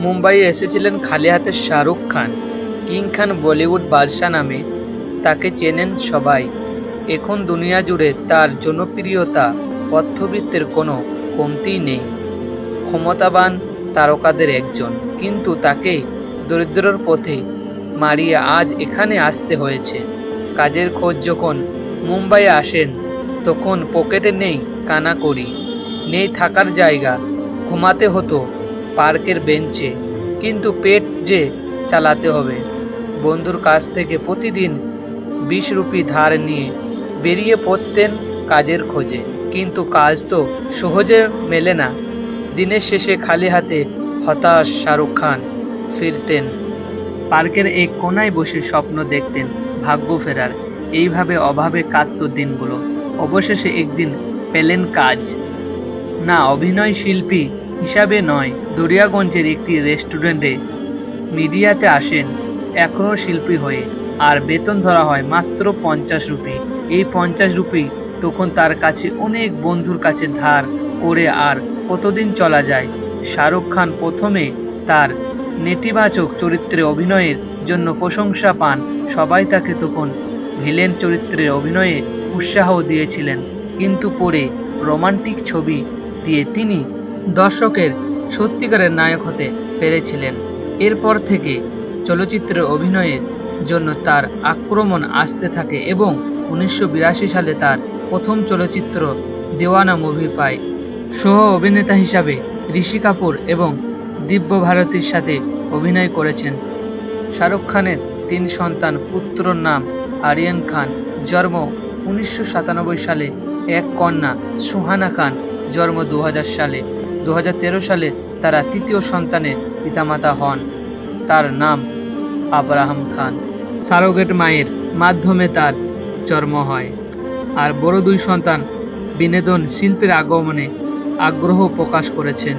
মুম্বাইয়ে এসেছিলেন খালি হাতে শাহরুখ খান। কিং খান বলিউড বাদশা নামে তাকে চেনেন সবাই। এখন দুনিয়া জুড়ে তার জনপ্রিয়তা অর্থবিত্তের কোনো কমতি নেই। ক্ষমতাবান তারকাদের একজন, কিন্তু তাকে দরিদ্রর পথে মারিয়ে আজ এখানে আসতে হয়েছে। কাজের খোঁজ যখন মুম্বাইয়ে আসেন, তখন পকেটে নেই কানাকড়ি, নেই থাকার জায়গা, ঘুমাতে হতো পার্কের বেঞ্চে, কিন্তু পেট যে চালাতে হবে। বন্ধুর কাছ থেকে প্রতিদিন 20 রুপি ধার নিয়ে বেরিয়ে পড়তেন কাজের খোঁজে, কিন্তু কাজ তো সহজে মেলে না। দিনের শেষে খালি হাতে হতাশ শাহরুখ খান ফিরতেন। পার্কের এক কোনায় বসে স্বপ্ন দেখতেন ভাগ্য ফেরার। এইভাবে অভাবে কাটত দিনগুলো। অবশেষে একদিন পেলেন কাজ। না, অভিনয় শিল্পী হিসাবে নয়, দরিয়াগঞ্জের একটি রেস্টুরেন্টে মিডিয়াতে আসেন এখনও শিল্পী হয়ে, আর বেতন ধরা হয় মাত্র 50 রুপি। এই 50 রুপি তখন তার কাছে অনেক বন্ধুর কাছে ধার করে আর কতদিন চলা যায়। শাহরুখ খান প্রথমে তার নেতিবাচক চরিত্রে অভিনয়ের জন্য প্রশংসা পান। সবাই তাকে তখন ভিলেন চরিত্রে অভিনয়ে উৎসাহ দিয়েছিলেন, কিন্তু পরে রোমান্টিক ছবি দিয়ে তিনি দর্শকের সত্যিকারের নায়ক হতে পেরেছিলেন। এরপর থেকে চলচ্চিত্রে অভিনয়ের জন্য তার আক্রমণ আসতে থাকে এবং 1982 সালে তার প্রথম চলচ্চিত্র দেওয়ানা মুক্তি পায়। সহ অভিনেতা হিসাবে ঋষি কাপুর এবং দিব্য ভারতীর সাথে অভিনয় করেছেন। শাহরুখ খানের 3 সন্তান, পুত্রর নাম আরিয়ান খান, জন্ম 1997 সালে, এক কন্যা সুহানা খান, জন্ম 2000 সালে। 2013 সালে তারা তৃতীয় সন্তানের পিতামাতা হন, তার নাম আব্রাহাম খান। সারোগেট মায়ের মাধ্যমে তার জন্ম হয়। আর বড় 2 সন্তান বিনোদন শিল্পের আগমনে আগ্রহ প্রকাশ করেছেন।